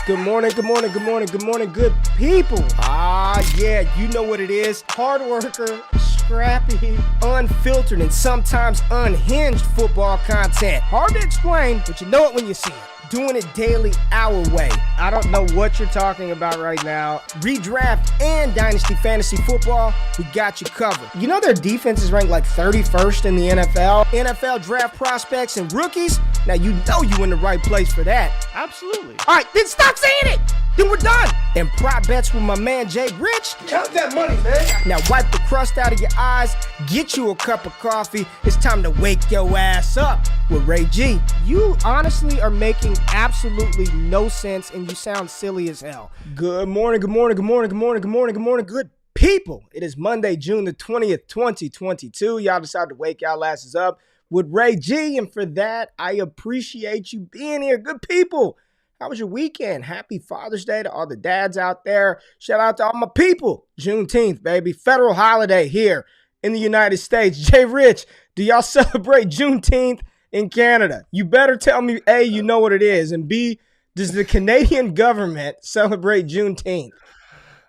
Good morning, good morning, good morning, good morning, good people. Yeah, you know what it is. Hard worker, scrappy, unfiltered, and sometimes unhinged football content. Hard to explain, but you know it when you see it. Doing it daily our way. I don't know what you're talking about right now. Redraft and Dynasty Fantasy Football, we got you covered. You know their defense is ranked like 31st in the NFL? NFL draft prospects and rookies? Now you know you in the right place for that. Absolutely. All right, then stop saying it. Then we're done. And prop bets with my man Jay Rich. Count that money, man. Now wipe the crust out of your eyes. Get you a cup of coffee. It's time to wake your ass up with Ray G. You honestly are making absolutely no sense and you sound silly as hell. Good morning, good morning, good morning, good morning, good morning, good morning, good people. It is Monday, June the 20th, 2022. Y'all decided to wake y'all asses up with Ray G. And for that, I appreciate you being here. Good people. How was your weekend? Happy Father's Day to all the dads out there. Shout out to all my people. Juneteenth, baby. Federal holiday here in the United States. Jay Rich, do y'all celebrate Juneteenth in Canada? You better tell me, A, you know what it is, and B, does the Canadian government celebrate Juneteenth?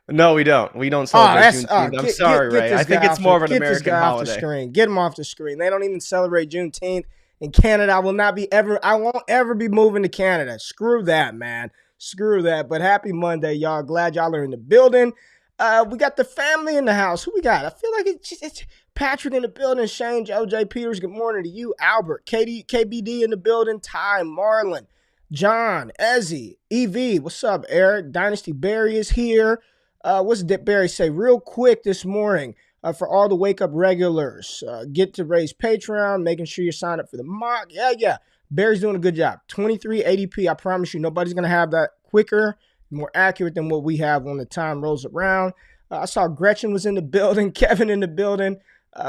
No, we don't. We don't celebrate Juneteenth. I'm sorry, Ray. I think it's more of an American holiday. Off the screen. Get him off the screen. They don't even celebrate Juneteenth. In Canada, I won't ever be moving to Canada. Screw that, man. Screw that. But happy Monday, y'all. Glad y'all are in the building. We got the family in the house. Who we got? I feel like it's Patrick in the building. Shane, OJ Peters. Good morning to you. Albert, KBD in the building. Ty, Marlon, John, Ezzy, EV. What's up, Eric? Dynasty Barry is here. What's Barry say? Real quick this morning. For all the Wake Up regulars, get to raise Patreon, making sure you sign up for the mock. Yeah. Barry's doing a good job. 23 ADP. I promise you, nobody's going to have that quicker, more accurate than what we have when the time rolls around. I saw Gretchen was in the building, Kevin in the building.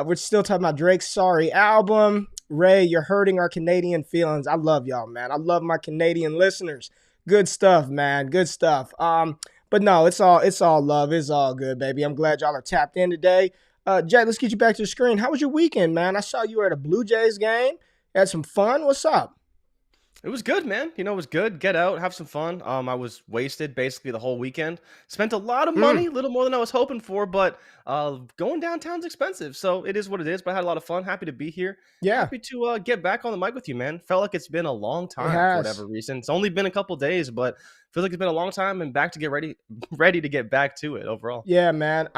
We're still talking about Drake's Sorry album. Ray, you're hurting our Canadian feelings. I love y'all, man. I love my Canadian listeners. Good stuff, man. Good stuff. But no, it's all love. It's all good, baby. I'm glad y'all are tapped in today. Jay, let's get you back to the screen. How was your weekend, man? I saw you were at a Blue Jays game. Had some fun. What's up? It was good, man. It was good. Get out, have some fun. I was wasted basically the whole weekend. Spent a lot of money, a little more than I was hoping for, but going downtown's expensive. So it is what it is, but I had a lot of fun. Happy to be here. Yeah. Happy to get back on the mic with you, man. Felt like it's been a long time for whatever reason. It's only been a couple days, but feels like it's been a long time and back to get ready to get back to it overall. Yeah, man.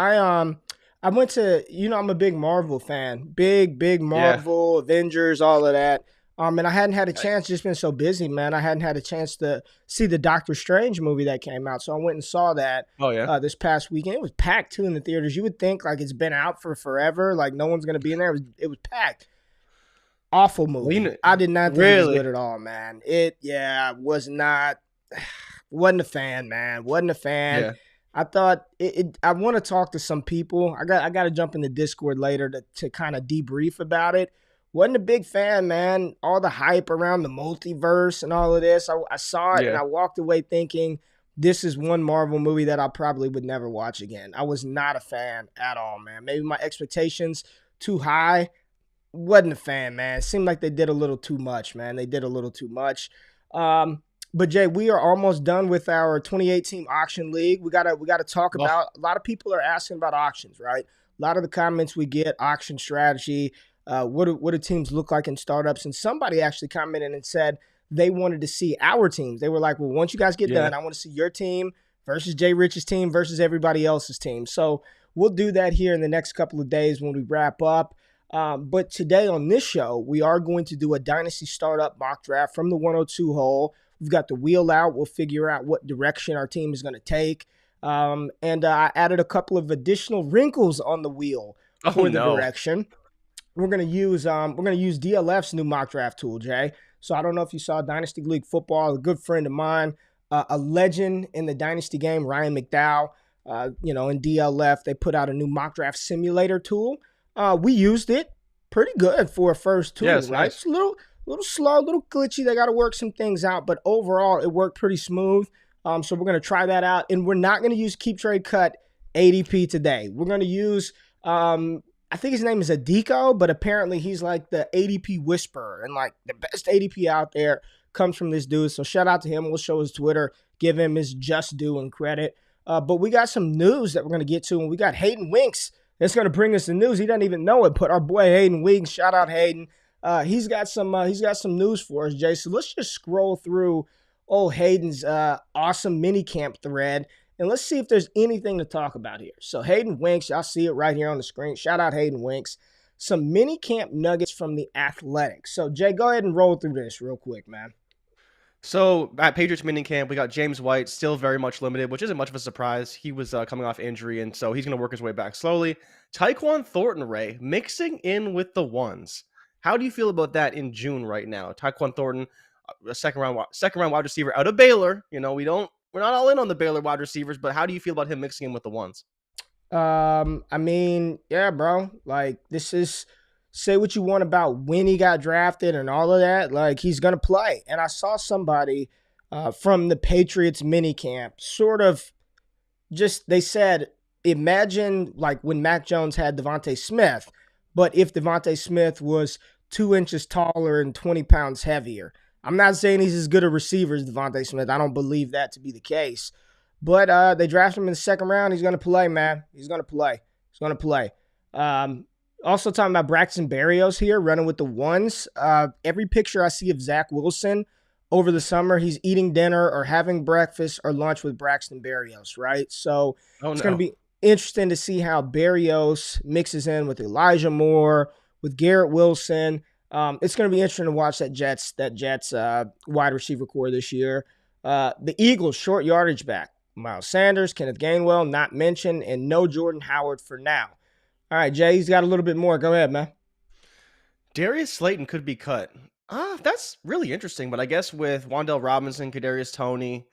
I went to, I'm a big Marvel fan. Big Marvel, Avengers, all of that. And I hadn't had a chance, just been so busy, man. I hadn't had a chance to see the Doctor Strange movie that came out. So I went and saw that this past weekend. It was packed, too, in the theaters. You would think, like, it's been out for forever. Like, no one's going to be in there. It was packed. Awful movie. I did not think it was good at all, man. Wasn't a fan, man. Wasn't a fan. Yeah. I thought I want to talk to some people. I got to jump in the Discord later to kind of debrief about it. Wasn't a big fan, man. All the hype around the multiverse and all of this. I saw it and I walked away thinking this is one Marvel movie that I probably would never watch again. I was not a fan at all, man. Maybe my expectations too high. Wasn't a fan, man. It seemed like they did a little too much, man. They did a little too much. But Jay, we are almost done with our 28-team auction league. We gotta talk about. A lot of people are asking about auctions, right? A lot of the comments we get, auction strategy. What do teams look like in startups? And somebody actually commented and said they wanted to see our teams. They were like, "Well, once you guys get done, I want to see your team versus Jay Rich's team versus everybody else's team." So we'll do that here in the next couple of days when we wrap up. But today on this show, we are going to do a Dynasty startup mock draft from the 102 hole. We've got the wheel out. We'll figure out what direction our team is going to take. And I added a couple of additional wrinkles on the wheel for the direction. We're going to use DLF's new mock draft tool, Jay. So I don't know if you saw Dynasty League Football. A good friend of mine, a legend in the Dynasty game, Ryan McDowell. In DLF, they put out a new mock draft simulator tool. We used it. Pretty good for a first tool, right? Nice. It's a little slow, a little glitchy. They got to work some things out, but overall, it worked pretty smooth. So we're going to try that out, and we're not going to use Keep Trade Cut ADP today. We're going to use, I think his name is Adiko, but apparently he's like the ADP whisperer and like the best ADP out there. comes from this dude. So shout out to him. We'll show his Twitter, give him his just due and credit. But we got some news that we're going to get to, and we got Hayden Winks that's going to bring us the news. He doesn't even know it, but our boy Hayden Winks, shout out Hayden. He's got some news for us, Jay. So let's just scroll through old Hayden's awesome minicamp thread, and let's see if there's anything to talk about here. So Hayden Winks, y'all see it right here on the screen. Shout out Hayden Winks. Some minicamp nuggets from the Athletic. So Jay, go ahead and roll through this real quick, man. So at Patriots minicamp, we got James White, still very much limited, which isn't much of a surprise. He was coming off injury, and so he's going to work his way back slowly. Tyquan Thornton, Ray, mixing in with the ones. How do you feel about that in June right now? Tyquan Thornton, a second round wide receiver out of Baylor. We're not all in on the Baylor wide receivers, but how do you feel about him mixing in with the ones? I mean, yeah, bro. Like, this is, say what you want about when he got drafted and all of that. Like, he's gonna play. And I saw somebody from the Patriots minicamp sort of just, they said, imagine like when Mac Jones had Devonta Smith, but if Devonta Smith was 2 inches taller and 20 pounds heavier. I'm not saying he's as good a receiver as Devonta Smith. I don't believe that to be the case. But they drafted him in the second round. He's going to play, man. He's going to play. He's going to play. Also talking about Braxton Berrios here, running with the ones. Every picture I see of Zach Wilson over the summer, he's eating dinner or having breakfast or lunch with Braxton Berrios, right? So it's going to be interesting to see how Berrios mixes in with Elijah Moore, with Garrett Wilson. It's going to be interesting to watch that Jets wide receiver core this year. The Eagles, short yardage back. Miles Sanders, Kenneth Gainwell, not mentioned, and no Jordan Howard for now. All right, Jay, he's got a little bit more. Go ahead, man. Darius Slayton could be cut. That's really interesting, but I guess with Wan'Dale Robinson, Kadarius Toney,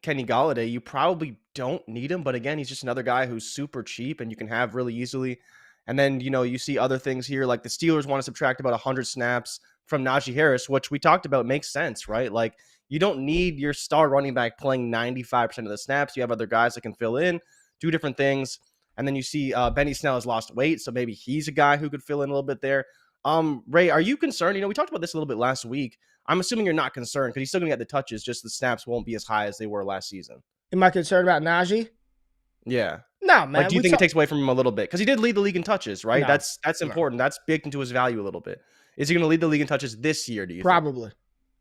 Kenny Golladay, you probably don't need him, but again, he's just another guy who's super cheap and you can have really easily. And then, you see other things here, like the Steelers want to subtract about 100 snaps from Najee Harris, which we talked about makes sense, right? Like, you don't need your star running back playing 95% of the snaps. You have other guys that can fill in, do different things. And then you see Benny Snell has lost weight, so maybe he's a guy who could fill in a little bit there. Ray, are you concerned? We talked about this a little bit last week. I'm assuming you're not concerned because he's still going to get the touches, just the snaps won't be as high as they were last season. Am I concerned about Najee? Yeah. No, man. Like, do you think it takes away from him a little bit? Because he did lead the league in touches, right? No, that's important. No. That's baked into his value a little bit. Is he going to lead the league in touches this year, do you think? Probably.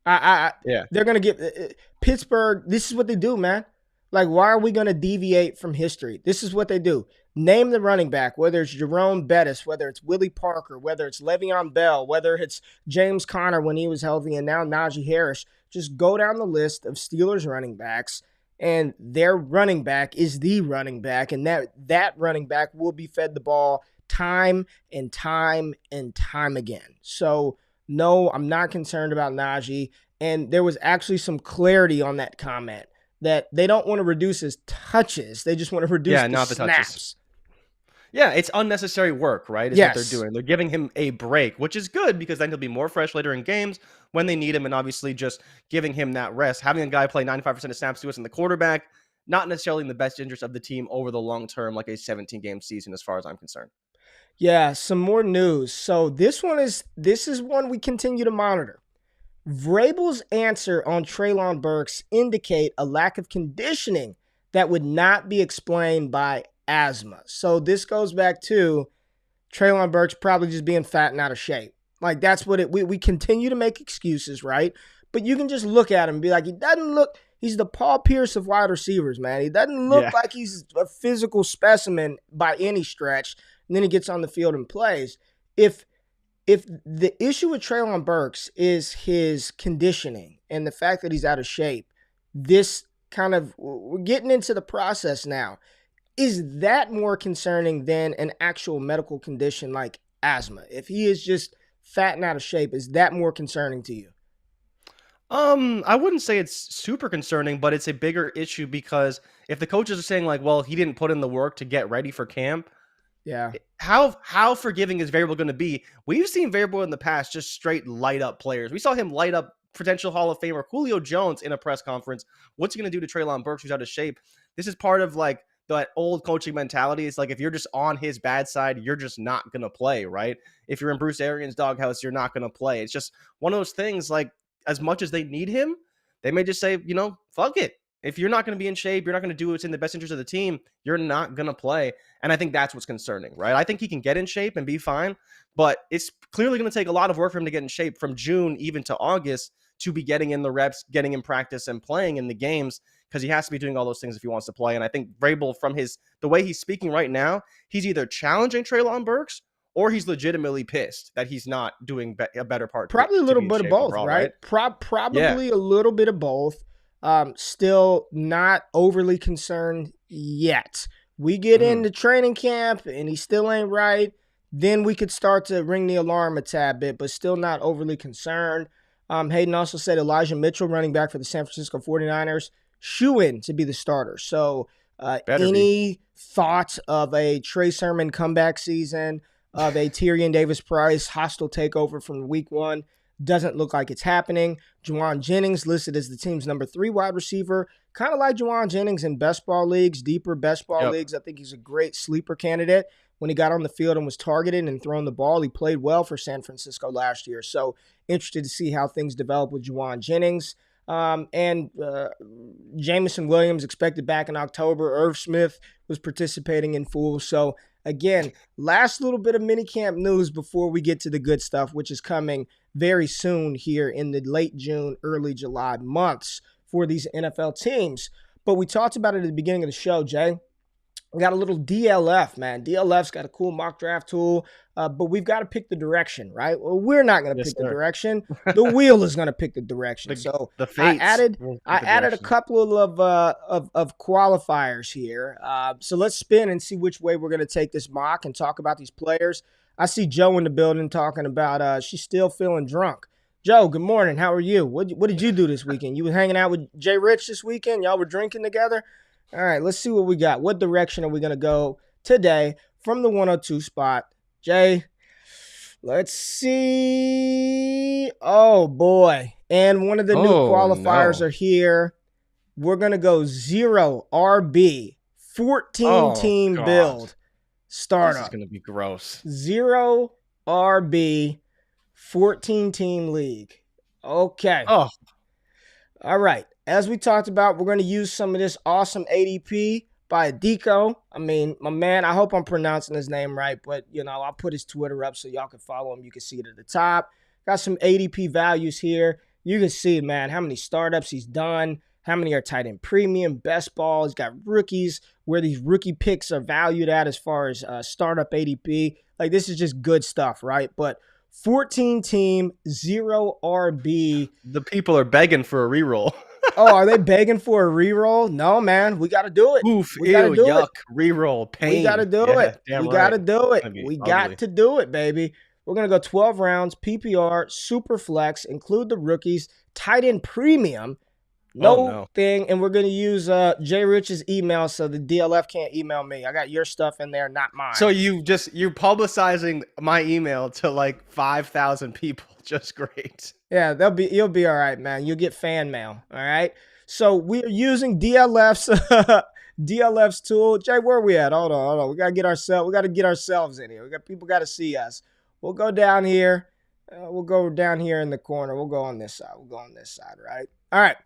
Yeah. They're going to give Pittsburgh, this is what they do, man. Like, why are we going to deviate from history? This is what they do. Name the running back, whether it's Jerome Bettis, whether it's Willie Parker, whether it's Le'Veon Bell, whether it's James Conner when he was healthy, and now Najee Harris. Just go down the list of Steelers running backs, and their running back is the running back, and that running back will be fed the ball time and time and time again. So, no, I'm not concerned about Najee, and there was actually some clarity on that comment that they don't want to reduce his touches. They just want to reduce the snaps. Touches. Yeah, it's unnecessary work, right? Is what they're doing. They're giving him a break, which is good because then he'll be more fresh later in games when they need him, and obviously just giving him that rest. Having a guy play 95% of snaps to us in the quarterback, not necessarily in the best interest of the team over the long term, like a 17-game season as far as I'm concerned. Yeah, some more news. So this is one we continue to monitor. Vrabel's answer on Treylon Burks indicate a lack of conditioning that would not be explained by asthma. So this goes back to Treylon Burks probably just being fat and out of shape. Like, that's what we continue to make excuses, right? But you can just look at him and be like, he's the Paul Pierce of wide receivers, man. He doesn't look like he's a physical specimen by any stretch. And then he gets on the field and plays. If the issue with Treylon Burks is his conditioning and the fact that he's out of shape, we're getting into the process now. Is that more concerning than an actual medical condition like asthma? If he is just fat and out of shape, is that more concerning to you? I wouldn't say it's super concerning, but it's a bigger issue because if the coaches are saying like, well, he didn't put in the work to get ready for camp, yeah. How forgiving is Variable going to be? We've seen Variable in the past just straight light up players. We saw him light up potential Hall of Famer Julio Jones in a press conference. What's he going to do to Treylon Burks, who's out of shape? This is part of like that old coaching mentality. It's like if you're just on his bad side, you're just not going to play, right? If you're in Bruce Arians' doghouse, you're not going to play. It's just one of those things like, as much as they need him, they may just say, fuck it. If you're not going to be in shape, you're not going to do what's in the best interest of the team, you're not going to play. And I think that's what's concerning, right? I think he can get in shape and be fine, but it's clearly going to take a lot of work for him to get in shape from June even to August to be getting in the reps, getting in practice, and playing in the games, because he has to be doing all those things if he wants to play. And I think Vrabel, from the way he's speaking right now, he's either challenging Treylon Burks or he's legitimately pissed that he's not doing a better part. Probably a little bit of both, overall, right? Probably a little bit of both. Still not overly concerned yet. We get into training camp and he still ain't right, then we could start to ring the alarm a tad bit, but still not overly concerned. Hayden also said Elijah Mitchell, running back for the San Francisco 49ers, shoo-in to be the starter. So any thoughts of a Trey Sermon comeback season, of a Tyrion Davis-Price hostile takeover from week one, doesn't look like it's happening. Juwan Jennings listed as the team's number 3 wide receiver. Kind of like Juwan Jennings in best ball leagues, deeper best ball leagues. I think he's a great sleeper candidate. When he got on the field and was targeted and thrown the ball, he played well for San Francisco last year. So interested to see how things develop with Juwan Jennings. And Jameson Williams expected back in October. Irv Smith was participating in full. So again, last little bit of minicamp news before we get to the good stuff, which is coming very soon here in the late June, early July months for these NFL teams. But we talked about it at the beginning of the show, Jay. We got a little DLF, man. DLF's got a cool mock draft tool, but we've got to pick the direction, right? Well, we're not going to pick the direction. The wheel is going to pick the direction. So I added a couple of qualifiers here. So let's spin and see which way we're going to take this mock and talk about these players. I see Joe in the building talking about she's still feeling drunk. Joe, good morning. How are you? What did you do this weekend? You were hanging out with Jay Rich this weekend? Y'all were drinking together? All right, let's see what we got. What direction are we going to go today from the 102 spot? Jay, let's see. Oh, boy. And one of the new qualifiers are here. We're going to go 0 RB, 14-team build startup. This is going to be gross. 0 RB, 14-team league. Okay. Oh. All right. As we talked about, we're going to use some of this awesome ADP by Adiko. I mean, my man, I hope I'm pronouncing his name right, but, I'll put his Twitter up so y'all can follow him. You can see it at the top. Got some ADP values here. You can see, man, how many startups he's done, how many are tight end premium, best ball. He's got rookies, where these rookie picks are valued at as far as startup ADP. Like, this is just good stuff, right? But 14-team, 0 RB. The people are begging for a reroll. Oh, are they begging for a reroll? No, man. We got to do it. Oof, we gotta do yuck, it. Reroll, pain. We got to do it. We got to do it. We got to do it, baby. We're going to go 12 rounds, PPR, Superflex, include the rookies, tight end premium, thing. And we're going to use Jay Rich's email so the DLF can't email me. I got your stuff in there, not mine. So you're publicizing my email to like 5,000 people. Just great. Yeah, you'll be all right, man. You'll get fan mail. All right. So we're using DLF's tool. Jay, where are we at? Hold on. We gotta get ourselves in here. People gotta see us. We'll go down here. We'll go down here in the corner. We'll go on this side. Right? All right.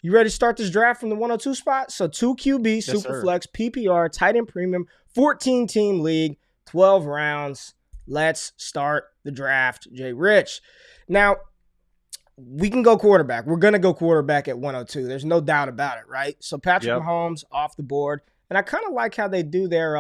You ready to start this draft from the 102 spot? So 2 QB, yes, Superflex, PPR, tight end premium, 14-team league, 12 rounds. Let's start the draft, Jay Rich. Now, we can go quarterback. We're going to go quarterback at 102. There's no doubt about it, right? So Patrick Mahomes off the board. And I kind of like how they do their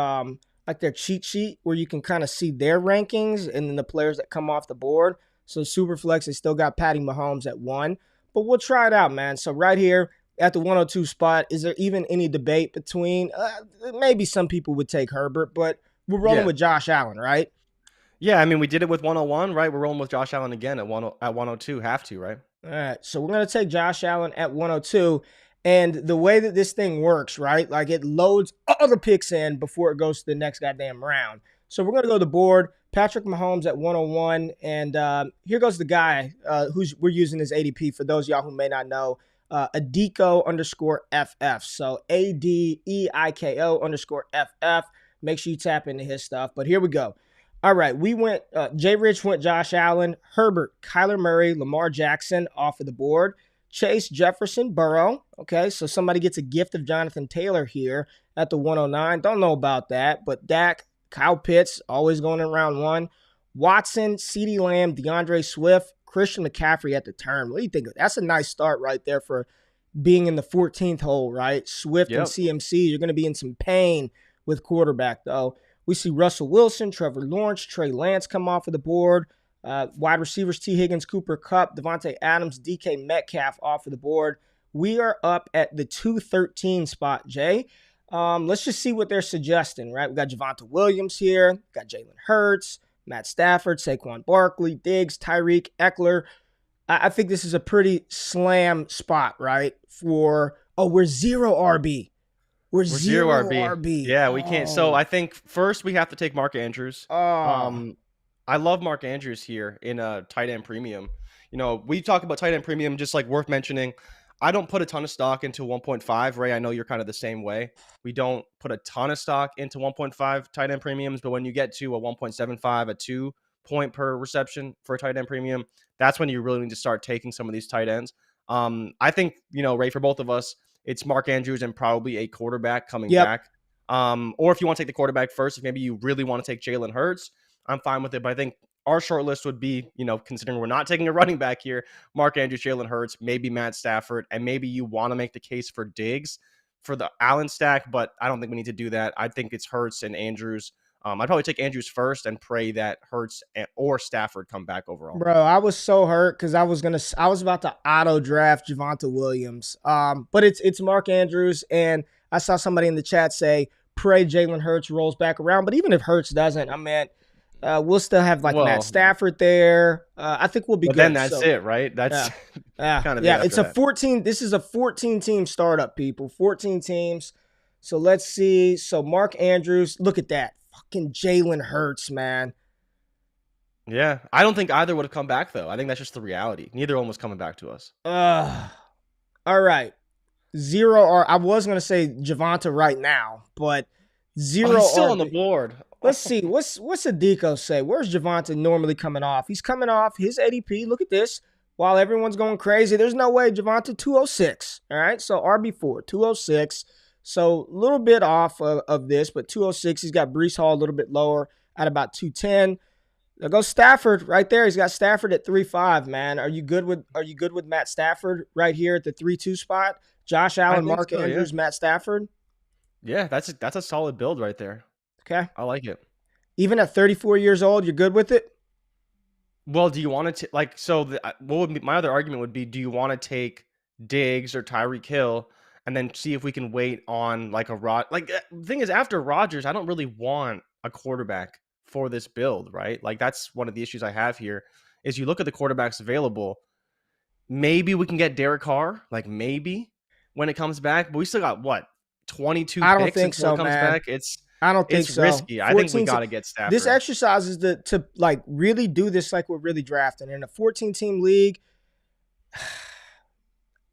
their cheat sheet where you can kind of see their rankings and then the players that come off the board. So Superflex has still got Patty Mahomes at 1. But we'll try it out, man. So right here at the 102 spot, is there even any debate between maybe some people would take Herbert, but we're rolling with Josh Allen, right? Yeah, I mean, we did it with 101, right? We're rolling with Josh Allen again at 102. Have to, right? All right, so we're going to take Josh Allen at 102. And the way that this thing works, right, like it loads all the picks in before it goes to the next goddamn round. So we're going to go to the board. Patrick Mahomes at 101. And here goes the guy we're using as ADP for those of y'all who may not know. Adiko_FF. So ADEIKO_FF. Make sure you tap into his stuff. But here we go. All right, we went, Jay Rich went Josh Allen, Herbert, Kyler Murray, Lamar Jackson off of the board, Chase, Jefferson, Burrow. Okay, so somebody gets a gift of Jonathan Taylor here at the 109. Don't know about that, but Dak, Kyle Pitts, always going in round one. Watson, CeeDee Lamb, DeAndre Swift, Christian McCaffrey at the turn. What do you think? That's a nice start right there for being in the 14th hole, right? Swift and CMC, you're going to be in some pain with quarterback, though. We see Russell Wilson, Trevor Lawrence, Trey Lance come off of the board. Wide receivers, T. Higgins, Cooper Kupp, Devontae Adams, DK Metcalf off of the board. We are up at the 213 spot, Jay. Let's just see what they're suggesting, right? We got Javonte Williams here. Got Jalen Hurts, Matt Stafford, Saquon Barkley, Diggs, Tyreek, Eckler. I think this is a pretty slam spot, right? We're zero RB. We're zero RB. Yeah, we can't. So I think first we have to take Mark Andrews. I love Mark Andrews here in a tight end premium. You know, we talk about tight end premium, just like worth mentioning. I don't put a ton of stock into 1.5. Ray, I know you're kind of the same way. We don't put a ton of stock into 1.5 tight end premiums, but when you get to a 1.75, a 2 point per reception for a tight end premium, that's when you really need to start taking some of these tight ends. I think, you know, Ray, for both of us, it's Mark Andrews and probably a quarterback coming back. Or if you want to take the quarterback first, if maybe you really want to take Jalen Hurts, I'm fine with it. But I think our short list would be, you know, considering we're not taking a running back here, Mark Andrews, Jalen Hurts, maybe Matt Stafford, and maybe you want to make the case for Diggs for the Allen stack, but I don't think we need to do that. I think it's Hurts and Andrews. I'd probably take Andrews first and pray that Hurts or Stafford come back overall. Bro, I was so hurt because I was about to auto draft Javonte Williams. But it's Mark Andrews, and I saw somebody in the chat say pray Jalen Hurts rolls back around. But even if Hurts doesn't, I mean, we'll still have Matt Stafford there. I think we'll be good. Then that's it, right? That's kind of It's a 14. This is a 14 team startup, people. 14 teams. So let's see. So Mark Andrews, look at that. Fucking Jalen Hurts, man. Yeah, I don't think either would have come back, though. I think that's just the reality. Neither one was coming back to us. All right. I was going to say Javonte right now, but zero. He's still on the board. Let's see. What's Adeko say? Where's Javonte normally coming off? He's coming off his ADP. Look at this. While everyone's going crazy, there's no way Javonte 206. All right, so RB4, 206. So a little bit off of this, but 206. He's got Breece Hall a little bit lower at about 210. There goes Stafford right there. He's got Stafford at 3.5. Man, are you good with Matt Stafford right here at the 3.2 spot? Josh Allen, Mark Andrews, Matt Stafford. Yeah, that's a solid build right there. Okay, I like it. Even at 34 years old, you're good with it. Well, do you want to what would be my other argument would be? Do you want to take Diggs or Tyreek Hill? And then see if we can wait on the thing is, after Rodgers, I don't really want a quarterback for this build, right? Like that's one of the issues I have here is you look at the quarterbacks available. Maybe we can get Derek Carr, like maybe when it comes back, but we still got 22 I don't picks think so, it comes man. back. I don't think it's so. risky. I think we got to get Stafford. This exercise is to really do this like we're really drafting in a 14-team league.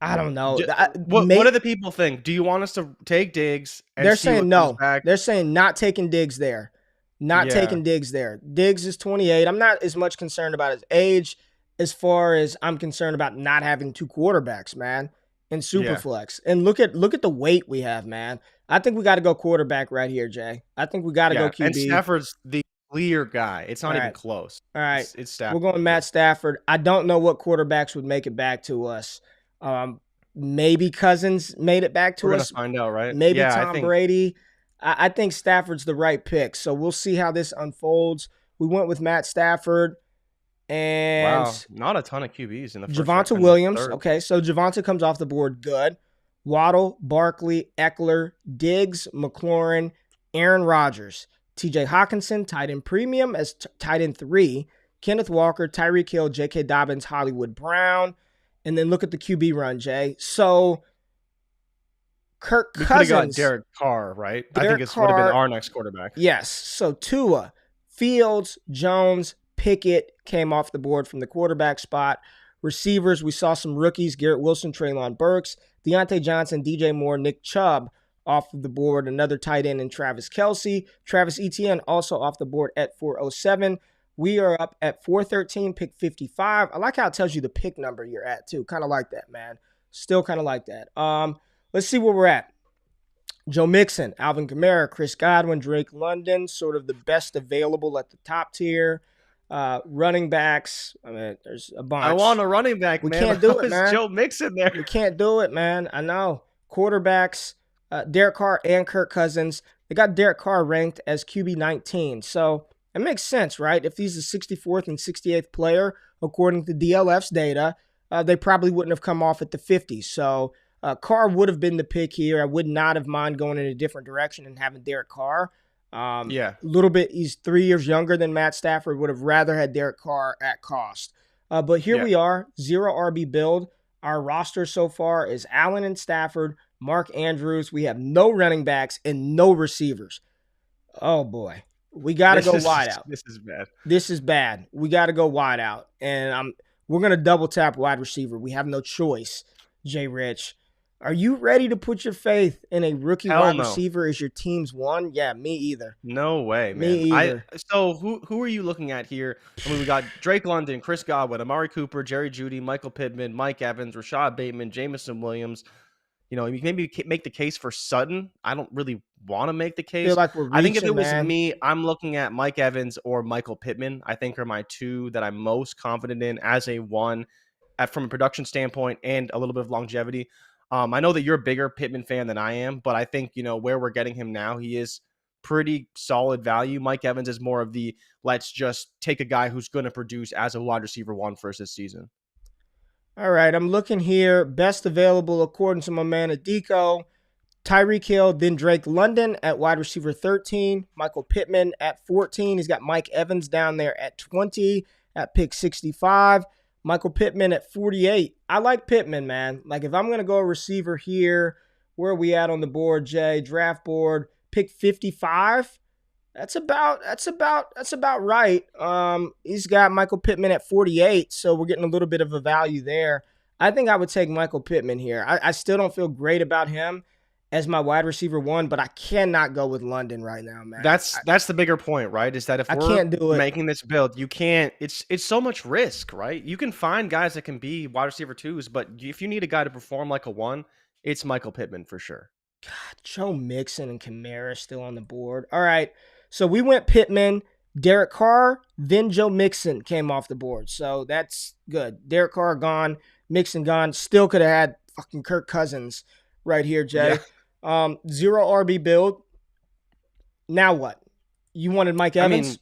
I don't know. What do the people think? Do you want us to take Diggs? They're saying no. They're saying not taking Diggs there. Taking Diggs there. Diggs is 28. I'm not as much concerned about his age as far as I'm concerned about not having two quarterbacks, man, in Superflex. And look at the weight we have, man. I think we got to go quarterback right here, Jay. I think we got to go QB. And Stafford's the clear guy. It's not even close. All right. It's Stafford. We're going Matt Stafford. I don't know what quarterbacks would make it back to us. Maybe Cousins made it back to us. We're going to find out, right? Maybe Tom Brady. I think Stafford's the right pick. So we'll see how this unfolds. We went with Matt Stafford. And wow, not a ton of QBs in the first. Javonte Williams. Okay, so Javonte comes off the board. Good. Waddle, Barkley, Eckler, Diggs, McLaurin, Aaron Rodgers, TJ Hawkinson, tight end premium as tight end 3, Kenneth Walker, Tyreek Hill, J.K. Dobbins, Hollywood Brown. And then look at the QB run, Jay. So Kirk Cousins. We could have got Derek Carr, right? I think it would have been our next quarterback. Yes. So Tua, Fields, Jones, Pickett came off the board from the quarterback spot. Receivers, we saw some rookies, Garrett Wilson, Treylon Burks, Deontay Johnson, DJ Moore, Nick Chubb off of the board. Another tight end in Travis Kelce. Travis Etienne also off the board at 407. We are up at 413, pick 55. I like how it tells you the pick number you're at, too. Kind of like that, man. Still kind of like that. Let's see where we're at. Joe Mixon, Alvin Kamara, Chris Godwin, Drake London, sort of the best available at the top tier. Running backs, I mean, there's a bunch. I want a running back, we man. Can't do it, man. Joe Mixon there. We can't do it, man. I know. Quarterbacks, Derek Carr and Kirk Cousins. They got Derek Carr ranked as QB 19. So it makes sense, right? If he's the 64th and 68th player, according to DLF's data, they probably wouldn't have come off at the 50. So Carr would have been the pick here. I would not have mind going in a different direction and having Derek Carr. A little bit, he's 3 years younger than Matt Stafford. Would have rather had Derek Carr at cost. But here we are, 0 RB build. Our roster so far is Allen and Stafford, Mark Andrews. We have no running backs and no receivers. Oh, boy. We got to go wide out. This is bad. This is bad. We got to go wide out. And we're going to double tap wide receiver. We have no choice, Jay Rich. Are you ready to put your faith in a rookie wide receiver as your team's one? Yeah, me either. No way, man. Me either. So who are you looking at here? I mean, we got Drake London, Chris Godwin, Amari Cooper, Jerry Jeudy, Michael Pittman, Mike Evans, Rashad Bateman, Jameson Williams. You know, you maybe make the case for Sutton. I don't really want to make the case. I feel like we're reaching, I think if it was man. me, I'm looking at Mike Evans or Michael Pittman. I think are my two that I'm most confident in as a one from a production standpoint and a little bit of longevity. I know that you're a bigger Pittman fan than I am, but I think, you know, where we're getting him now, he is pretty solid value. Mike Evans is more of the let's just take a guy who's going to produce as a wide receiver one for us this season. All right, I'm looking here. Best available according to my man Adiko. Tyreek Hill, then Drake London at wide receiver 13. Michael Pittman at 14. He's got Mike Evans down there at 20 at pick 65. Michael Pittman at 48. I like Pittman, man. Like, if I'm going to go a receiver here, where are we at on the board, Jay? Draft board, pick 55. That's about right. He's got Michael Pittman at 48, so we're getting a little bit of a value there. I think I would take Michael Pittman here. I still don't feel great about him as my wide receiver one, but I cannot go with London right now, man. That's the bigger point, right? Is that if we're making this build, you can't. It's so much risk, right? You can find guys that can be wide receiver twos, but if you need a guy to perform like a one, it's Michael Pittman for sure. God, Joe Mixon and Kamara still on the board. All right, so we went Pittman, Derek Carr, then Joe Mixon came off the board, so that's good. Derek Carr gone, Mixon gone. Still could have had fucking Kirk Cousins right here, Jay. Yeah. 0 RB build. Now what? You wanted Mike Evans?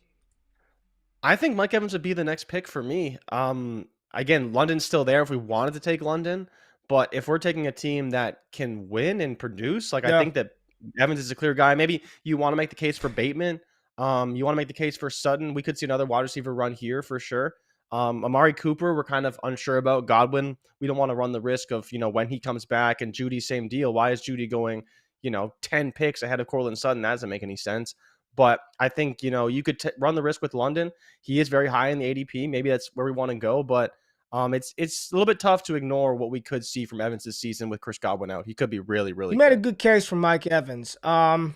I think Mike Evans would be the next pick for me. Again, London's still there if we wanted to take London, but if we're taking a team that can win and produce, I think that Evans is a clear guy. Maybe you want to make the case for Bateman. You want to make the case for Sutton. We could see another wide receiver run here for sure. Amari Cooper, we're kind of unsure about. Godwin, we don't want to run the risk of, when he comes back, and Jeudy, same deal. Why is Jeudy going, 10 picks ahead of Cortland Sutton? That doesn't make any sense. But I think, you could run the risk with London. He is very high in the ADP. Maybe that's where we want to go. But it's a little bit tough to ignore what we could see from Evans this season with Chris Godwin out. He could be really, really good. Made a good case for Mike Evans. Oh,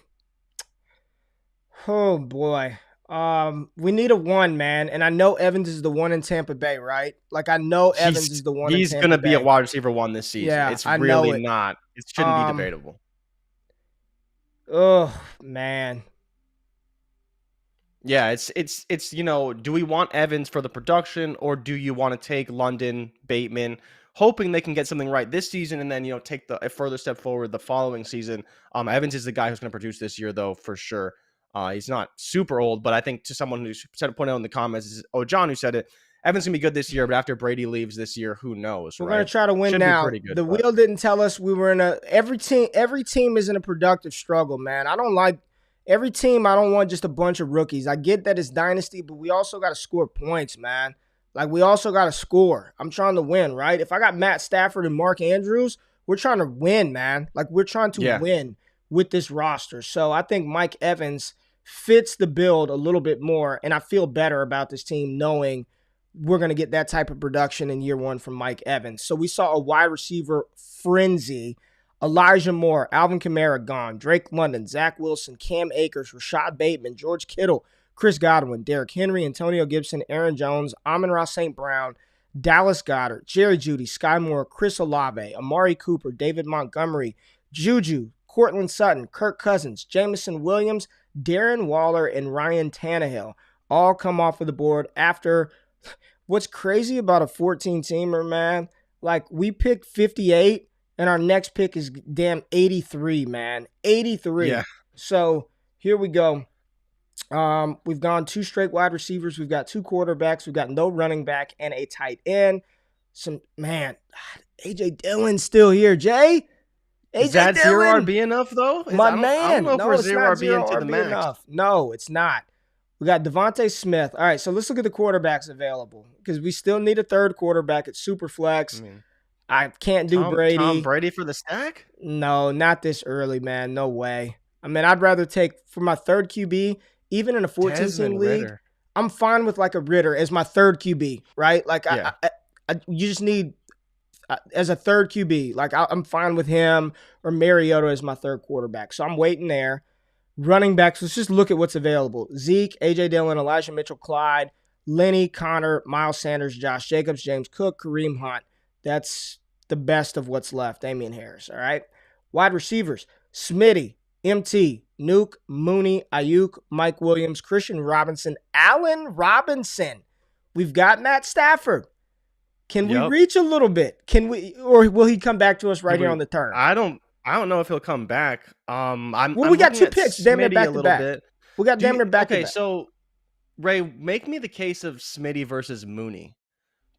boy. We need a one, man. And I know Evans is the one in Tampa Bay, right? Like, I know Evans is the one in Tampa Bay. He's going to be a wide receiver one this season. Yeah, it's really not. It shouldn't be debatable. Oh, man. Yeah, it's do we want Evans for the production, or do you want to take London, Bateman, hoping they can get something right this season and then, take a further step forward the following season? Evans is the guy who's going to produce this year, though, for sure. He's not super old, but I think to someone who pointed out in the comments, John who said it, Evans going to be good this year, but after Brady leaves this year, who knows, We're going to try to win now. The wheel didn't tell us we were in every team is in a productive struggle, man. I don't like every team. I don't want just a bunch of rookies. I get that it's Dynasty, but we also got to score points, man. Like, we also got to score. I'm trying to win, right? If I got Matt Stafford and Mark Andrews, we're trying to win, man. Like, we're trying to win with this roster. So I think Mike Evans fits the build a little bit more, and I feel better about this team knowing we're going to get that type of production in year one from Mike Evans. So we saw a wide receiver frenzy Elijah Moore, Alvin Kamara gone, Drake London, Zach Wilson, Cam Akers, Rashad Bateman, George Kittle, Chris Godwin, Derrick Henry, Antonio Gibson, Aaron Jones, Amon-Ra St. Brown, Dallas Goedert, Jerry Jeudy, Sky Moore, Chris Olave, Amari Cooper, David Montgomery, Juju, Cortland Sutton, Kirk Cousins, Jameson Williams, Darren Waller, and Ryan Tannehill all come off of the board after. What's crazy about a 14-teamer, man, like we picked 58 and our next pick is damn 83, man. 83. Yeah. So here we go. We've gone 2 straight wide receivers. We've got 2 quarterbacks. We've got no running back and a tight end. AJ Dillon's still here, Jay. AJ Is that Dillon. 0 RB enough, though? My man. I don't know if no, we're it's 0 not RB 0 into the RB max. enough. No, it's not. We got Devonta Smith. All right, so let's look at the quarterbacks available because we still need a third quarterback at Superflex. I can't do Brady. Tom Brady for the stack? No, not this early, man. No way. I mean, I'd rather take for my third QB, even in a 14-team league. Ritter. I'm fine with like a Ritter as my third QB, right? Like Yeah. you just need as a third QB. Like I'm fine with him or Mariota as my third quarterback. So I'm waiting there. Running backs, let's just look at what's available. Zeke, A.J. Dillon, Elijah Mitchell, Clyde, Lenny, Connor, Miles Sanders, Josh Jacobs, James Cook, Kareem Hunt. That's the best of what's left. Damian Harris, all right? Wide receivers, Smitty, MT, Nuke, Mooney, Ayuk, Mike Williams, Christian Robinson, Allen Robinson. We've got Matt Stafford. Can we reach a little bit? Can we, or will he come back to us right here on the turn? I don't know if he'll come back. We got 2 picks, damn near back to back. We got damn near back to back. Okay, so Ray, make me the case of Smitty versus Mooney,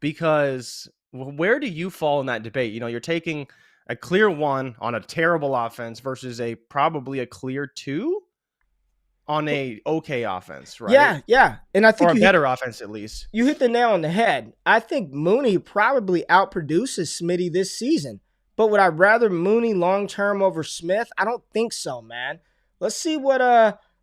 because where do you fall in that debate? You know, you're taking a clear 1 on a terrible offense versus probably a clear 2 on a okay offense, right? Yeah. And I think or a better offense at least. You hit the nail on the head. I think Mooney probably outproduces Smitty this season. But would I rather Mooney long-term over Smith? I don't think so, man. Let's see what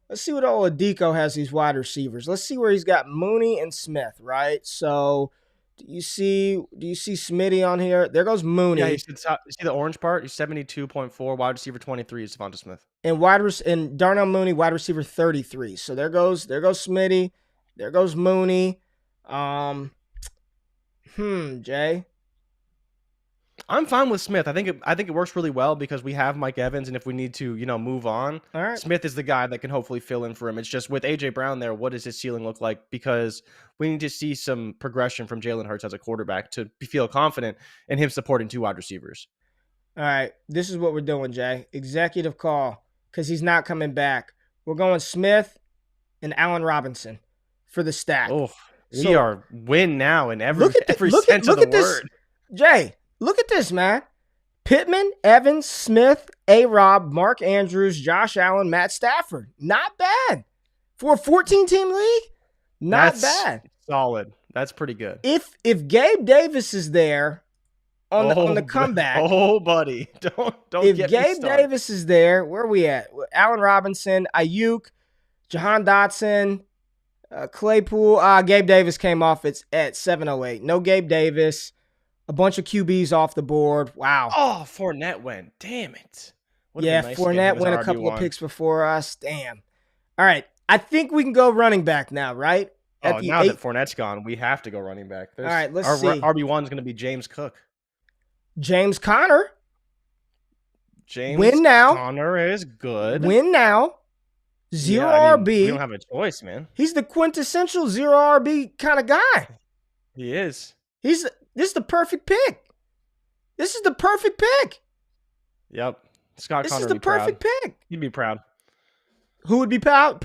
Oladipo has these wide receivers. Let's see where he's got Mooney and Smith, right? So do you see Smitty on here? There goes Mooney. Yeah, you see the orange part? He's 72.4, wide receiver 23 is Devonta Smith. And Darnell Mooney, wide receiver 33. So there goes Smitty. There goes Mooney. Jay. I'm fine with Smith. I think it works really well because we have Mike Evans, and if we need to, move on, all right, Smith is the guy that can hopefully fill in for him. It's just with AJ Brown there, what does his ceiling look like? Because we need to see some progression from Jalen Hurts as a quarterback to feel confident in him supporting 2 wide receivers. All right, this is what we're doing, Jay. Executive call, because he's not coming back. We're going Smith and Allen Robinson for the stack. Oh, we are win now in every sense of the word. Jay, look at this, man. Pittman, Evans, Smith, A-Rob, Mark Andrews, Josh Allen, Matt Stafford. Not bad. For a 14-team league, That's bad. Solid. That's pretty good. If Gabe Davis is there on the comeback. Oh, buddy. Don't if get Gabe me started. Davis is there, where are we at? Allen Robinson, Ayuk, Jahan Dotson, Claypool. Gabe Davis came off at 708. No Gabe Davis. A bunch of QBs off the board. Wow. Oh, Fournette went. Damn it. Yeah, Fournette went a couple of picks before us. Damn. All right. I think we can go running back now, right? Now that Fournette's gone, we have to go running back. All right, let's see. RB1 is going to be James Cook. James Conner. James win now. Conner is good. Win now. Zero RB. We don't have a choice, man. He's the quintessential zero RB kind of guy. He is. This is the perfect pick. This is the perfect pick. Yep. Scott this Conner is the would be perfect proud. pick. He'd be proud. Who would be proud?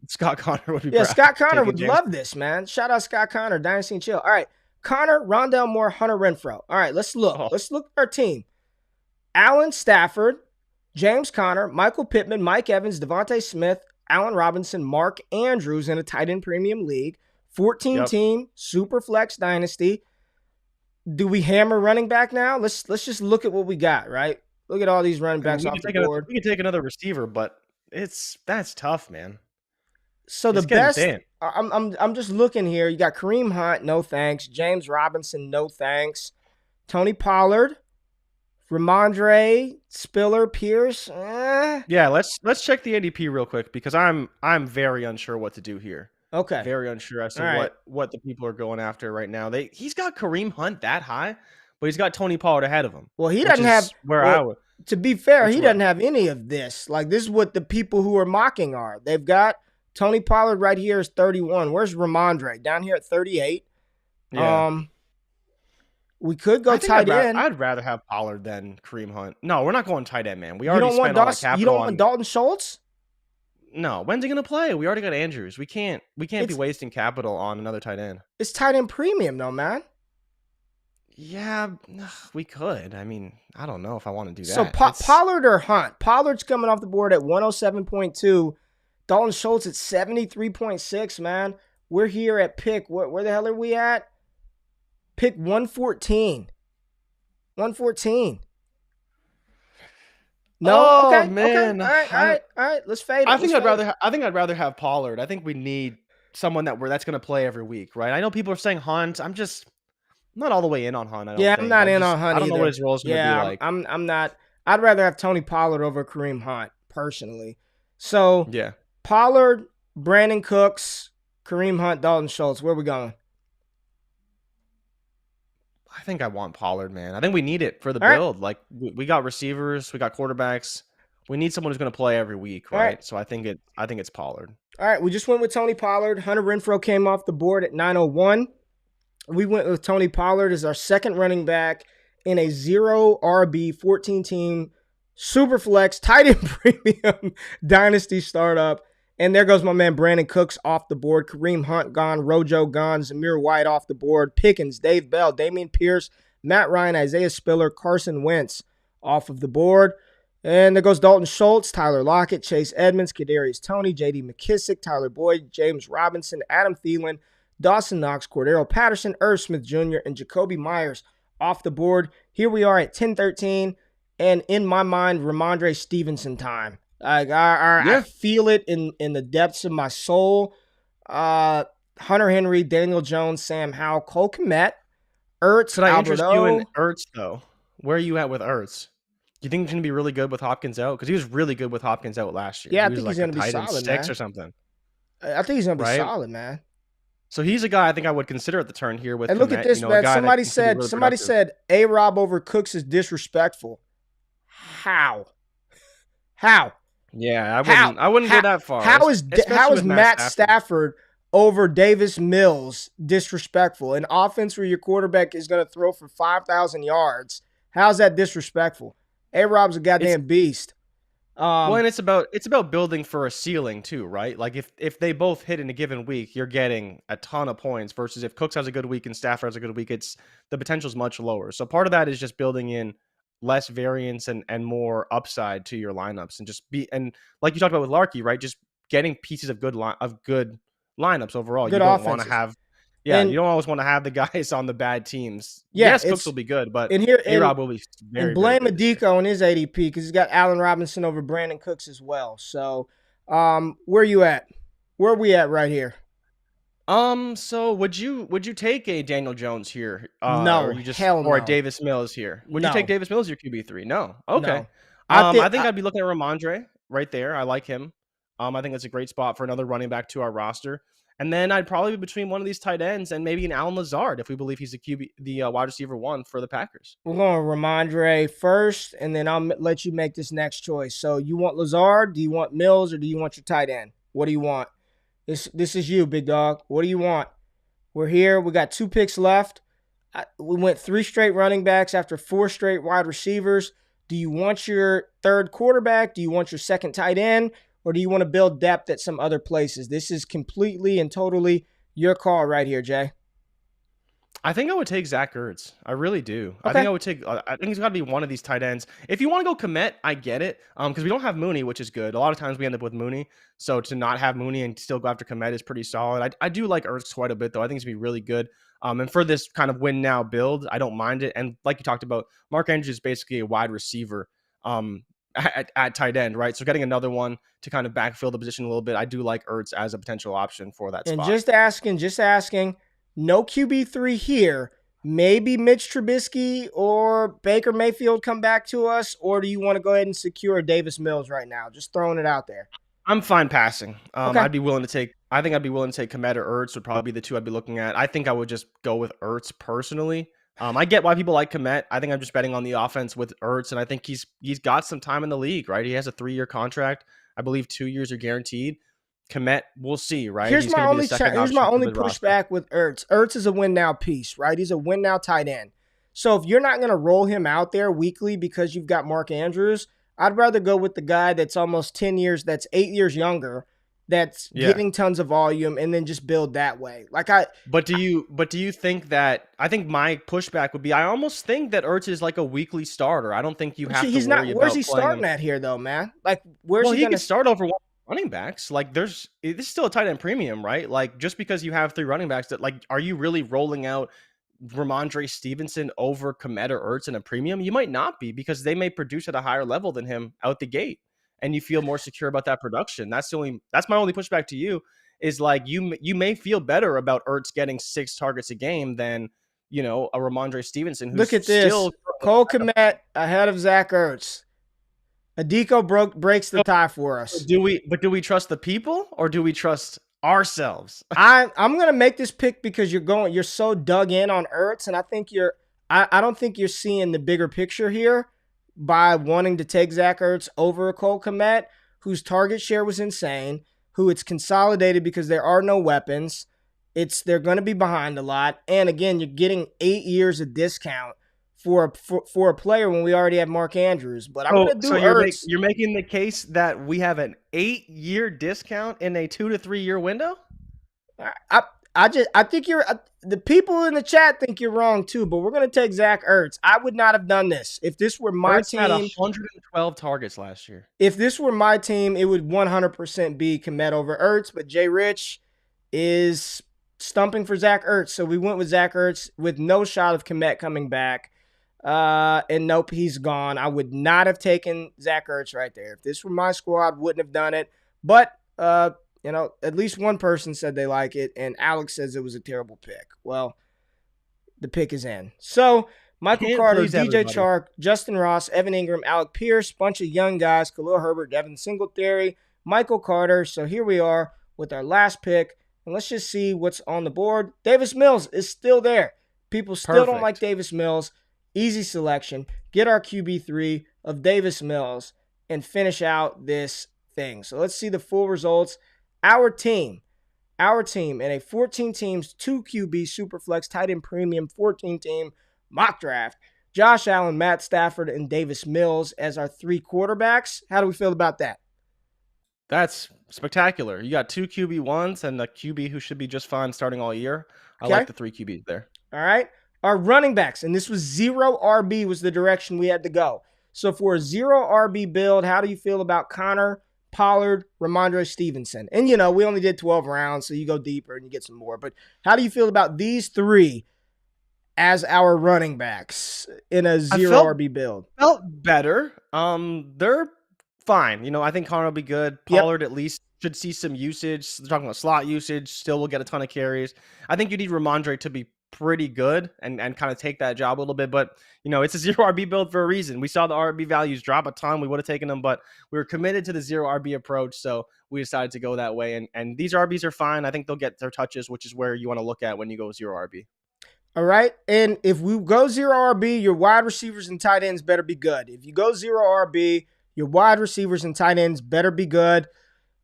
Scott Conner would be proud. Yeah, Scott Conner would love this, man. Shout out Scott Conner, Dynasty and Chill. All right. Connor, Rondell Moore, Hunter Renfrow. All right, let's look. Let's look at our team. Allen Stafford, James Conner, Michael Pittman, Mike Evans, Devonta Smith, Allen Robinson, Mark Andrews in a tight end premium league. 14-team, Superflex Dynasty. Do we hammer running back now? Let's just look at what we got, right? Look at all these running backs off the board. We can take another receiver, but that's tough, man. So the best, I'm just looking here. You got Kareem Hunt, no thanks. James Robinson, no thanks. Tony Pollard, Rhamondre, Spiller, Pierce. Yeah, let's check the ADP real quick because I'm very unsure what to do here. Okay. Very unsure as All to right. what the people are going after right now. He's got Kareem Hunt that high, but he's got Tony Pollard ahead of him, Well, he which doesn't have. is where I Well, would. to be fair, Which he way? doesn't have any of this. Like, this is what the people who are mocking are. They've got Tony Pollard right here is 31. Where's Rhamondre? Down here at 38. Yeah. We could go I think tight end. I'd rather have Pollard than Kareem Hunt. No, we're not going tight end, man. We You already don't want spent all that Dawson, capital you don't on. want Dalton Schultz? No, when's he gonna play? We already got Andrews. We can't be It's wasting capital on another tight end. it's tight end premium though, man. Yeah, we could. I mean, I don't know if I want to do So that. Pollard or Hunt? Pollard's coming off the board at 107.2. Dalton Schultz at 73.6, man. We're here at pick. Where the hell are we at? Pick 114. 114. No, Oh, okay, man. okay. All right. Let's fade it. I think Let's fade it. I think I'd rather have Pollard. I think we need someone that's going to play every week, right? I know people are saying Hunt. I'm not all the way in on Hunt. I don't Yeah, think. I'm not in on Hunt I don't know either. what his role is going to Yeah, be like. I'm not. I'd rather have Tony Pollard over Kareem Hunt personally. So Yeah. Pollard, Brandon Cooks, Kareem Hunt, Dalton Schultz. Where we going? I think I want Pollard, man. I think we need it for the All right. build. Like we got receivers, we got quarterbacks. We need someone who's going to play every week, All right? right. So I think it's Pollard. All right, we just went with Tony Pollard. Hunter Renfrow came off the board at 901. We went with Tony Pollard as our second running back in a 0 RB 14-team Superflex tight end premium Dynasty startup. And there goes my man Brandon Cooks off the board. Kareem Hunt gone. Rojo gone. Zamir White off the board. Pickens, Dave Bell, Damian Pierce, Matt Ryan, Isaiah Spiller, Carson Wentz off of the board. And there goes Dalton Schultz, Tyler Lockett, Chase Edmonds, Kadarius Toney, J.D. McKissick, Tyler Boyd, James Robinson, Adam Thielen, Dawson Knox, Cordero Patterson, Irv Smith Jr., and Jacoby Myers off the board. Here we are at 10-13, and in my mind, Rhamondre Stevenson time. I feel it in the depths of my soul. Hunter Henry, Daniel Jones, Sam Howell, Cole Kmet, Ertz, Could I interest you in Alberto. Ertz, though? Where are you at with Ertz? Do you think he's going to be really good with Hopkins out? Because he was really good with Hopkins out last year. Yeah, I He was think he's like going to be tight end solid, 6 man. or something. I think he's going to be Right? solid, man. So he's a guy I think I would consider at the turn here with. And look Kmet, at this, a man. guy that Somebody can be really somebody productive. said A-Rob over Cooks is disrespectful. How? Yeah, I wouldn't go that far. How is especially with Matt Stafford over Davis Mills disrespectful? An offense where your quarterback is going to throw for 5,000 yards. How's that disrespectful? A-Rob's a goddamn beast. Well, and it's about building for a ceiling too, right? Like if they both hit in a given week, you're getting a ton of points versus if Cooks has a good week and Stafford has a good week, the potential is much lower. So part of that is just building in less variance and more upside to your lineups and like you talked about with Larky, right? Just getting pieces of good lineups overall. Good You don't offenses. want to have And- you don't always want to have the guys on the bad teams. Yeah, yes, Cooks it's- will be good, but and here- A-Rob will be very, and blame very good this year. Adiko on his ADP because he's got Allen Robinson over Brandon Cooks as well. So where are you at? Where are we at right here? So would you take a Daniel Jones here? No, hell or a no. Davis Mills here? Would No. you take Davis Mills your QB3? No. Okay. No. I think I'd be looking at Rhamondre right there. I like him. I think that's a great spot for another running back to our roster. And then I'd probably be between one of these tight ends and maybe an Allen Lazard if we believe he's the wide receiver 1 for the Packers. We're going Rhamondre first, and then I'll let you make this next choice. So you want Lazard? Do you want Mills, or do you want your tight end? What do you want? This is you, big dog. What do you want? We're here. We got 2 picks left. We went 3 straight running backs after 4 straight wide receivers. Do you want your third quarterback? Do you want your second tight end? Or do you want to build depth at some other places? This is completely and totally your call right here, Jay. I think I would take Zach Ertz. I really do. Okay. I think I would take. I think he's got to be one of these tight ends. If you want to go Kmet, I get it. Because we don't have Mooney, which is good. A lot of times we end up with Mooney, so to not have Mooney and still go after Kmet is pretty solid. I do like Ertz quite a bit though. I think he's gonna be really good. And for this kind of win now build, I don't mind it. And like you talked about, Mark Andrews is basically a wide receiver. At tight end, right? So getting another one to kind of backfill the position a little bit, I do like Ertz as a potential option for that And spot. just asking, no QB3 here. maybe Mitch Trubisky or Baker Mayfield come back to us, or do you want to go ahead and secure Davis Mills right now? Just throwing it out there. I'm fine passing. Okay. I'd be willing to take. I think I'd be willing to take Komet or Ertz would probably be the two I'd be looking at. I think I would just go with Ertz personally. I get why people like Komet. I think I'm just betting on the offense with Ertz, and I think he's got some time in the league, right? He has a 3-year contract. I believe 2 years are guaranteed. Komet, we'll see, right? Here's He's my going to be only the second here's option my for only the roster. pushback with Ertz. Ertz is a win now piece, right? He's a win now tight end. So if you're not going to roll him out there weekly because you've got Mark Andrews, I'd rather go with the guy that's almost 10 years, that's 8 years younger, that's getting tons of volume, and then just build that way. But do you think that? I think my pushback would be I almost think that Ertz is like a weekly starter. I don't think you have to worry about. Where's he playing starting him. at here though, man? Like where's Well, he he going could to start over one running backs. Like this is still a tight end premium, right? Like just because you have 3 running backs, that like, are you really rolling out Rhamondre Stevenson over Komet or Ertz in a premium? You might not be, because they may produce at a higher level than him out the gate, and you feel more secure about that production. That's my only pushback to you, is like you may feel better about Ertz getting 6 targets a game than a Rhamondre Stevenson who's Look at this. still Cole Kmet ahead of Zach Ertz. Adeko breaks the tie for us. Do we trust the people, or do we trust ourselves? I'm gonna make this pick because you're so dug in on Ertz, and I don't think you're seeing the bigger picture here by wanting to take Zach Ertz over Cole Kmet, whose target share was insane, who it's consolidated because there are no weapons. They're going to be behind a lot, and again, you're getting 8 years of discount for a player when we already have Mark Andrews. But I'm going to do Ertz. You're making the case that we have an 8-year discount in a 2 to 3 year window? I think the people in the chat think you're wrong too, but we're going to take Zach Ertz. I would not have done this. If this were my Ertz team, had 112 targets last year. If this were my team, it would 100% be Komet over Ertz, but Jay Rich is stumping for Zach Ertz. So we went with Zach Ertz with no shot of Komet coming back. And nope, he's gone. I would not have taken Zach Ertz right there. If this were my squad, wouldn't have done it. But, at least one person said they like it, and Alex says it was a terrible pick. Well, the pick is in. So, Michael Carter, DJ Chark, Justin Ross, Evan Ingram, Alec Pierce, bunch of young guys, Khalil Herbert, Devin Singletary, Michael Carter. So here we are with our last pick, and let's just see what's on the board. Davis Mills is still there. People still don't like Davis Mills. Easy selection. Get our QB3 of Davis Mills and finish out this thing. So let's see the full results. Our team in a 14 teams, 2 QB Superflex tight end premium 14 team mock draft. Josh Allen, Matt Stafford, and Davis Mills as our 3 quarterbacks. How do we feel about that? That's spectacular. You got 2 QB1s and a QB who should be just fine starting all year. I like the 3 QBs there. All right. Our running backs, and this was 0 RB was the direction we had to go. So for a 0 RB build, how do you feel about Connor, Pollard, Rhamondre, Stevenson? And, we only did 12 rounds, so you go deeper and you get some more. But how do you feel about these 3 as our running backs in a 0 RB build? Felt better. They're fine. I think Connor will be good. Pollard at least should see some usage. They're talking about slot usage. Still will get a ton of carries. I think you need Rhamondre to be pretty good and kind of take that job a little bit. But, it's a 0 RB build for a reason. We saw the RB values drop a ton. We would have taken them, but we were committed to the 0 RB approach. So we decided to go that way. And these RBs are fine. I think they'll get their touches, which is where you want to look at when you go 0 RB. All right. And if we go 0 RB, your wide receivers and tight ends better be good. If you go 0 RB, your wide receivers and tight ends better be good.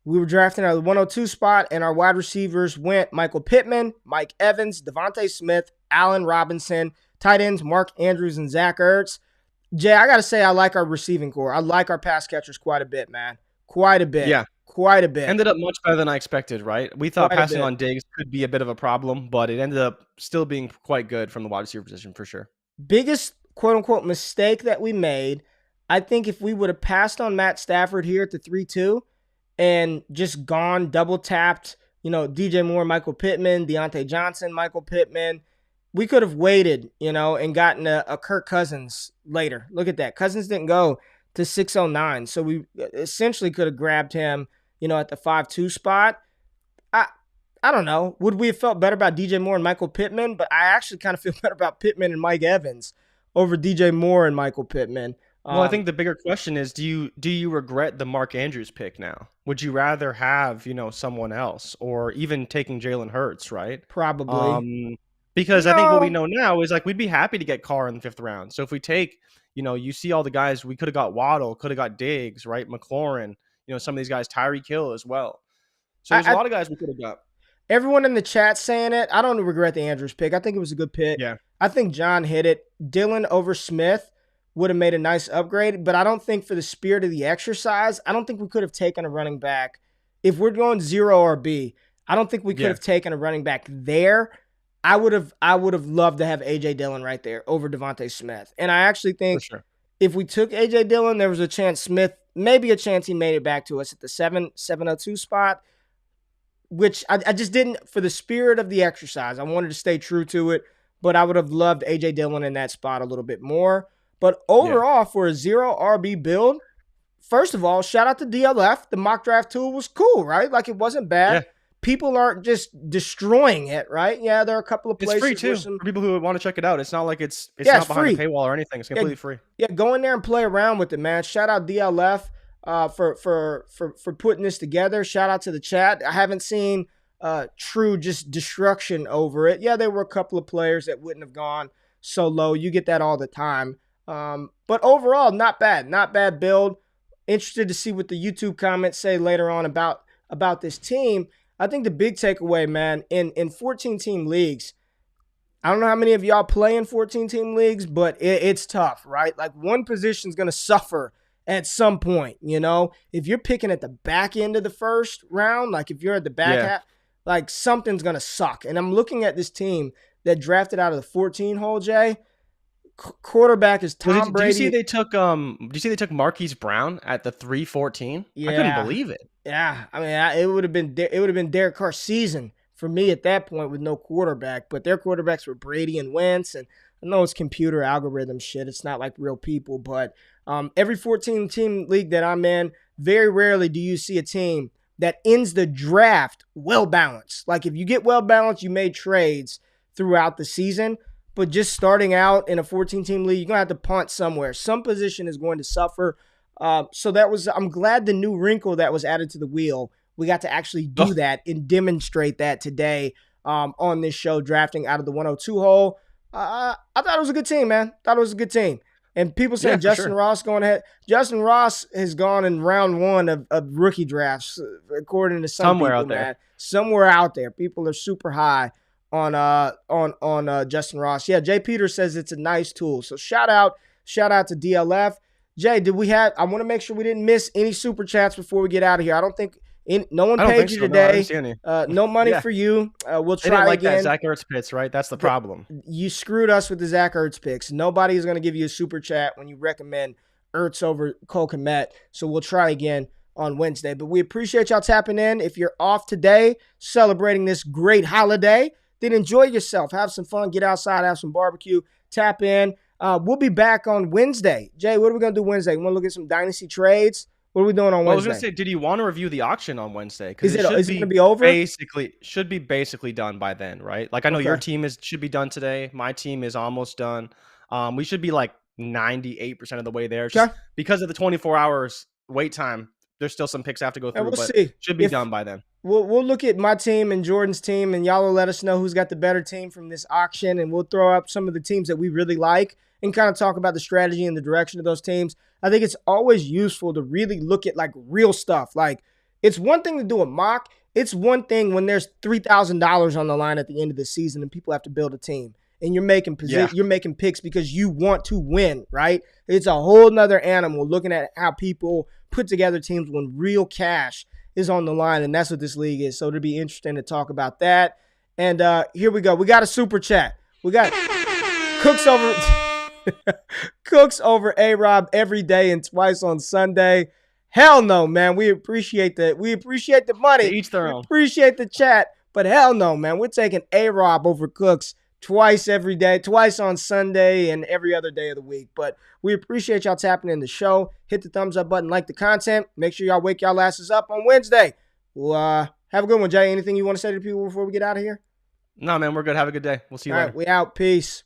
We were drafting at the 102 spot, and our wide receivers went Michael Pittman, Mike Evans, Devonta Smith, Allen Robinson. Tight ends, Mark Andrews and Zach Ertz. Jay, I got to say I like our receiving core. I like our pass catchers quite a bit, man. Quite a bit. Yeah. Quite a bit. Ended up much better than I expected, right? We thought passing on Diggs could be a bit of a problem, but it ended up still being quite good from the wide receiver position for sure. Biggest quote-unquote mistake that we made, I think if we would have passed on Matt Stafford here at the 3-2 and just gone double-tapped, DJ Moore, Michael Pittman, Deontay Johnson, Michael Pittman, we could have waited, and gotten a Kirk Cousins later. Look at that. Cousins didn't go to 609, so we essentially could have grabbed him, at the 5-2 spot. I don't know. Would we have felt better about DJ Moore and Michael Pittman? But I actually kind of feel better about Pittman and Mike Evans over DJ Moore and Michael Pittman. Well, I think the bigger question is, do you regret the Mark Andrews pick now? Would you rather have, someone else, or even taking Jalen Hurts, right? Probably. Because I think what we know now is, like, we'd be happy to get Carr in the 5th round. So if we take, you see all the guys, we could have got Waddle, could have got Diggs, right? McLaurin, some of these guys, Tyreek Hill as well. So there's a lot of guys we could have got. Everyone in the chat saying it. I don't regret the Andrews pick. I think it was a good pick. Yeah. I think John hit it. Dylan over Smith would have made a nice upgrade, but I don't think for the spirit of the exercise, I don't think we could have taken a running back. If we're going 0 RB, I don't think we could have taken a running back there. I would have loved to have A.J. Dillon right there over Devonta Smith. And I actually think if we took A.J. Dillon, there was a chance Smith, maybe a chance he made it back to us at the 702 spot, which I just didn't, for the spirit of the exercise. I wanted to stay true to it, but I would have loved A.J. Dillon in that spot a little bit more. But overall, for a 0 RB build, first of all, shout out to DLF. The mock draft tool was cool, right? Like, it wasn't bad. Yeah. People aren't just destroying it, right? Yeah, there are a couple of places. It's free too for people who want to check it out. It's not like it's not behind a paywall or anything. It's completely free. Yeah, go in there and play around with it, man. Shout out DLF for putting this together. Shout out to the chat. I haven't seen true just destruction over it. Yeah, there were a couple of players that wouldn't have gone so low. You get that all the time. But overall, not bad. Not bad build. Interested to see what the YouTube comments say later on about this team. I think the big takeaway, man, in 14-team leagues, I don't know how many of y'all play in 14-team leagues, but it's tough, right? Like, one position's going to suffer at some point, If you're picking at the back end of the first round, like if you're at the back half, like something's going to suck. And I'm looking at this team that drafted out of the 14 hole, Jay. Quarterback is Tom Brady. Do you see they took Marquise Brown at the 314? Yeah. I couldn't believe it. Yeah, I mean, it would have been Derek Carr's season for me at that point with no quarterback. But their quarterbacks were Brady and Wentz, and I know it's computer algorithm shit. It's not like real people. But every 14-team league that I'm in, very rarely do you see a team that ends the draft well balanced. Like, if you get well balanced, you made trades throughout the season. But just starting out in a 14-team league, you're going to have to punt somewhere. Some position is going to suffer. So I'm glad the new wrinkle that was added to the wheel, we got to actually do that and demonstrate that today on this show, drafting out of the 102 hole. I thought it was a good team, man. Thought it was a good team. And people saying Justin Ross going ahead. Justin Ross has gone in round 1 of rookie drafts, according to some people, out there. Man. Somewhere out there. People are super high on Justin Ross. Yeah, Jay Peters says it's a nice tool. So shout out to DLF. Jay, I want to make sure we didn't miss any super chats before we get out of here. I don't think no one paid you today. No money for you. We'll try again. They didn't that Zach Ertz picks, right? That's the problem. You screwed us with the Zach Ertz picks. Nobody is going to give you a super chat when you recommend Ertz over Cole Kmet. So we'll try again on Wednesday. But we appreciate y'all tapping in. If you're off today, celebrating this great holiday, then enjoy yourself. Have some fun. Get outside. Have some barbecue. Tap in. We'll be back on Wednesday. Jay, what are we going to do Wednesday? We want to look at some Dynasty trades? What are we doing on Wednesday? I was going to say, did you want to review the auction on Wednesday? Is it going to be over? Should be basically done by then, right? Like, I know your team should be done today. My team is almost done. We should be like 98% of the way there. Just because of the 24 hours wait time, there's still some picks I have to go through, but should be done by then. We'll look at my team and Jordan's team, and y'all will let us know who's got the better team from this auction, and we'll throw up some of the teams that we really like and kind of talk about the strategy and the direction of those teams. I think it's always useful to really look at, like, real stuff. Like, it's one thing to do a mock. It's one thing when there's $3,000 on the line at the end of the season and people have to build a team. And you're making you're making picks because you want to win, right? It's a whole nother animal looking at how people put together teams when real cash is on the line, and that's what this league is. So it'll be interesting to talk about that. And here we go. We got a super chat. We got Cooks over A-Rob every day and twice on Sunday. Hell no, man. We appreciate that. We appreciate the money. Each their own. Appreciate the chat, but hell no, man. We're taking A-Rob over Cooks twice every day, twice on Sunday and every other day of the week. But we appreciate y'all tapping in the show. Hit the thumbs up button, like the content. Make sure y'all wake y'all asses up on Wednesday. We'll Have a good one, Jay. Anything you want to say to people before we get out of here? No, man, we're good. Have a good day. We'll see you All later. right, we out. Peace.